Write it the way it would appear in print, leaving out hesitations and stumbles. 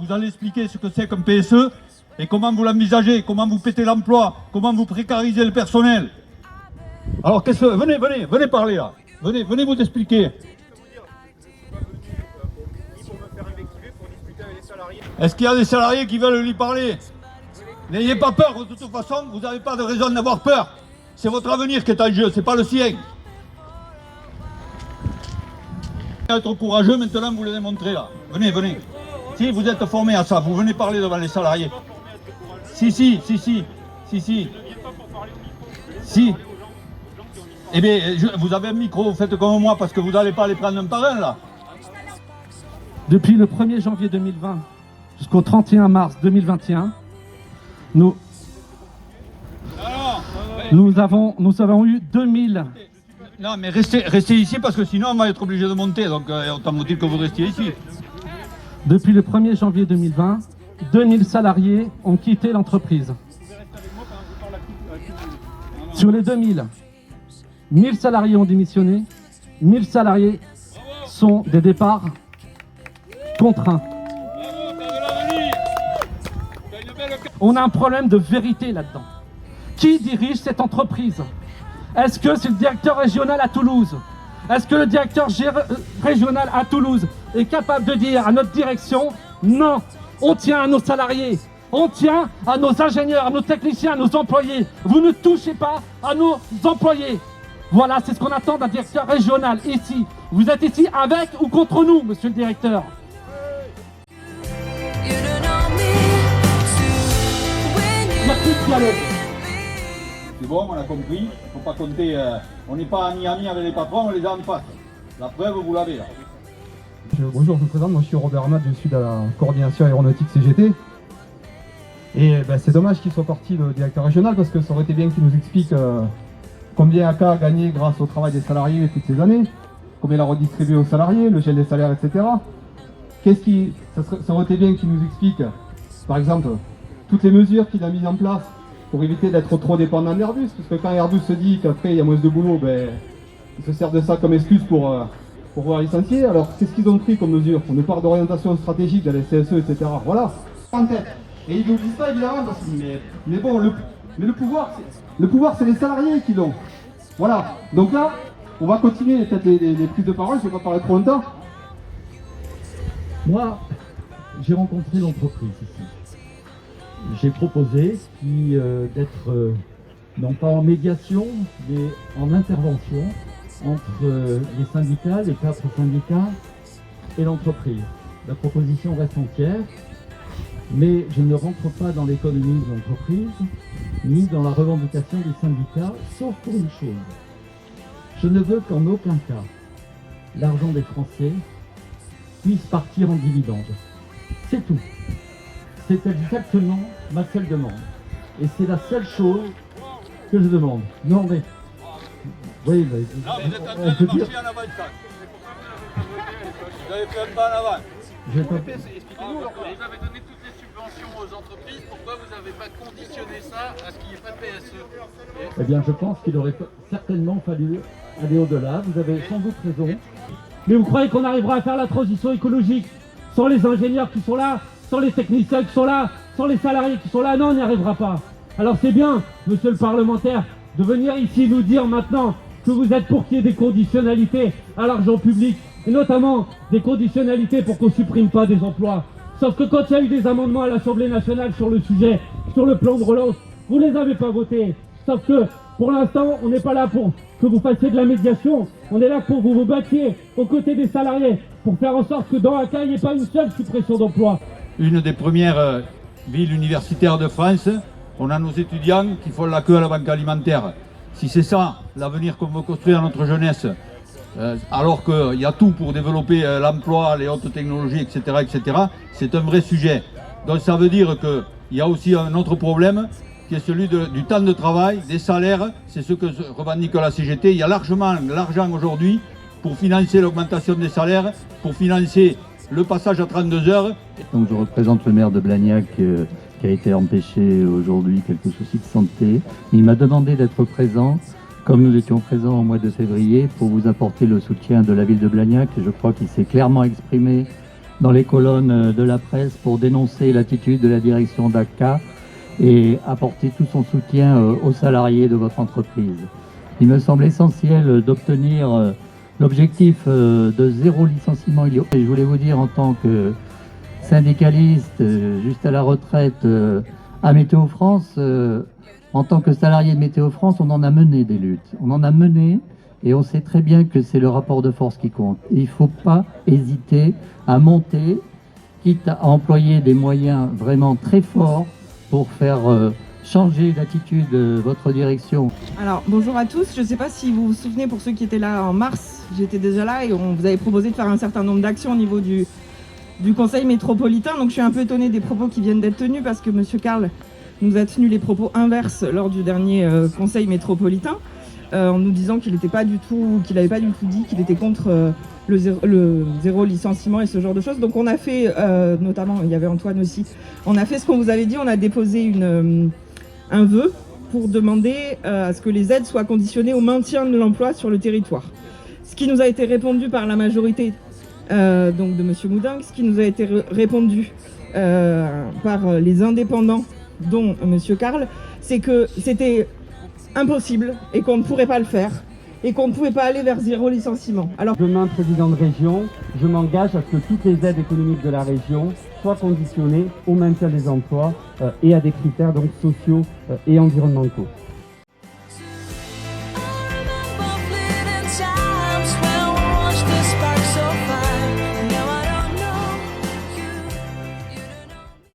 Vous allez expliquer ce que c'est qu'un PSE et comment vous l'envisagez, comment vous pétez l'emploi, comment vous précarisez le personnel. Alors qu'est-ce que... Venez parler là. Venez vous expliquer. Est-ce qu'il y a des salariés qui veulent lui parler? N'ayez pas peur, de toute façon, vous n'avez pas de raison d'avoir peur. C'est votre avenir qui est en jeu, c'est pas le sien. Être courageux, maintenant vous le démontrez là. Venez. Si vous êtes formé à ça, vous venez parler devant les salariés. Si. Eh bien, vous avez un micro, vous faites comme moi parce que vous n'allez pas les prendre un par un là. Depuis le 1er janvier 2020 jusqu'au 31 mars 2021, nous avons eu 2000... Non mais restez ici parce que sinon on va être obligé de monter, donc autant vaut-il que vous restiez ici. Depuis le 1er janvier 2020, 2000 salariés ont quitté l'entreprise. Sur les 2000, 1000 salariés ont démissionné, 1000 salariés sont des départs contraints. On a un problème de vérité là-dedans. Qui dirige cette entreprise? Est-ce que c'est le directeur régional à Toulouse? Est-ce que le directeur régional à Toulouse est capable de dire à notre direction: non, on tient à nos salariés, on tient à nos ingénieurs, à nos techniciens, à nos employés. Vous ne touchez pas à nos employés. Voilà, c'est ce qu'on attend d'un directeur régional ici. Vous êtes ici avec ou contre nous, monsieur le directeur? Il n'y a plus de dialogue. C'est bon, on a compris, il ne faut pas compter, on n'est pas amis avec les patrons, on les a en face. La preuve, vous l'avez là. Bonjour, je me présente, moi je suis Robert Amat, je suis de la coordination aéronautique CGT. Et c'est dommage qu'il soit parti le directeur régional parce que ça aurait été bien qu'il nous explique combien AK a gagné grâce au travail des salariés toutes ces années, combien il a redistribué aux salariés, le gel des salaires, etc. Ça aurait été bien qu'il nous explique, par exemple, toutes les mesures qu'il a mises en place pour éviter d'être trop dépendant d'Airbus, parce que quand Airbus se dit qu'après il y a moins de boulot, ben, ils se servent de ça comme excuse pour pouvoir licencier. Alors qu'est-ce qu'ils ont pris comme mesure? On nous parle d'orientation stratégique, de la CSE, etc. Voilà, en tête. Et ils n'oublient pas évidemment, parce que, mais bon, le pouvoir c'est les salariés qui l'ont. Voilà, donc là, on va continuer peut-être les prises de parole, je ne vais pas parler trop longtemps. Moi, j'ai rencontré l'entreprise ici. J'ai proposé d'être non pas en médiation, mais en intervention entre les syndicats, les 4 syndicats et l'entreprise. La proposition reste entière, mais je ne rentre pas dans l'économie de l'entreprise, ni dans la revendication des syndicats, sauf pour une chose. Je ne veux qu'en aucun cas l'argent des Français puisse partir en dividendes. C'est tout. C'est exactement ma seule demande. Et c'est la seule chose que je demande. Non mais... Oui, mais... Là, vous êtes en train de marcher en avant de ça. Vous avez fait un pas en avant. Expliquez-nous, vous avez donné toutes les subventions aux entreprises, pourquoi vous n'avez pas conditionné ça à ce qu'il n'y ait pas de PSE? Eh bien, je pense qu'il aurait certainement fallu aller au-delà. Vous avez sans doute raison. Mais vous croyez qu'on arrivera à faire la transition écologique sans les ingénieurs qui sont là, sans les techniciens qui sont là, sans les salariés qui sont là? Non, on n'y arrivera pas. Alors c'est bien, monsieur le parlementaire, de venir ici nous dire maintenant que vous êtes pour qu'il y ait des conditionnalités à l'argent public, et notamment des conditionnalités pour qu'on ne supprime pas des emplois. Sauf que quand il y a eu des amendements à l'Assemblée nationale sur le sujet, sur le plan de relance, vous ne les avez pas votés. Sauf que pour l'instant, on n'est pas là pour que vous fassiez de la médiation, on est là pour que vous vous battiez aux côtés des salariés, pour faire en sorte que dans AK, il n'y ait pas une seule suppression d'emplois. Une des premières villes universitaires de France, on a nos étudiants qui font la queue à la banque alimentaire. Si c'est ça l'avenir qu'on veut construire à notre jeunesse, alors qu'il y a tout pour développer l'emploi, les hautes technologies, etc., c'est un vrai sujet. Donc ça veut dire qu'il y a aussi un autre problème, qui est celui du temps de travail, des salaires, c'est ce que revendique la CGT. Il y a largement l'argent aujourd'hui pour financer l'augmentation des salaires, pour financer le passage à 32 heures. Donc je représente le maire de Blagnac qui a été empêché aujourd'hui, quelques soucis de santé. Il m'a demandé d'être présent comme nous étions présents au mois de février pour vous apporter le soutien de la ville de Blagnac. Je crois qu'il s'est clairement exprimé dans les colonnes de la presse pour dénoncer l'attitude de la direction d'ACCA et apporter tout son soutien aux salariés de votre entreprise. Il me semble essentiel d'obtenir l'objectif de 0 licenciement. Et je voulais vous dire, en tant que syndicaliste, juste à la retraite à Météo France, en tant que salarié de Météo France, on en a mené des luttes. On en a mené et on sait très bien que c'est le rapport de force qui compte. Et il ne faut pas hésiter à monter, quitte à employer des moyens vraiment très forts pour faire changer d'attitude votre direction. Alors bonjour à tous, je ne sais pas si vous vous souvenez, pour ceux qui étaient là en mars, j'étais déjà là et on vous avait proposé de faire un certain nombre d'actions au niveau du conseil métropolitain. Donc je suis un peu étonnée des propos qui viennent d'être tenus parce que M. Carl nous a tenu les propos inverses lors du dernier conseil métropolitain en nous disant qu'il n'avait pas du tout dit qu'il était contre le zéro licenciement et ce genre de choses. Donc on a fait, notamment il y avait Antoine aussi, on a fait ce qu'on vous avait dit, on a déposé un vœu pour demander à ce que les aides soient conditionnées au maintien de l'emploi sur le territoire. Ce qui nous a été répondu par la majorité donc de M. Moudin, ce qui nous a été répondu par les indépendants, dont M. Carl, c'est que c'était impossible et qu'on ne pourrait pas le faire et qu'on ne pouvait pas aller vers 0 licenciement. Alors, demain, président de région, je m'engage à ce que toutes les aides économiques de la région soient conditionnées au maintien des emplois et à des critères donc sociaux et environnementaux.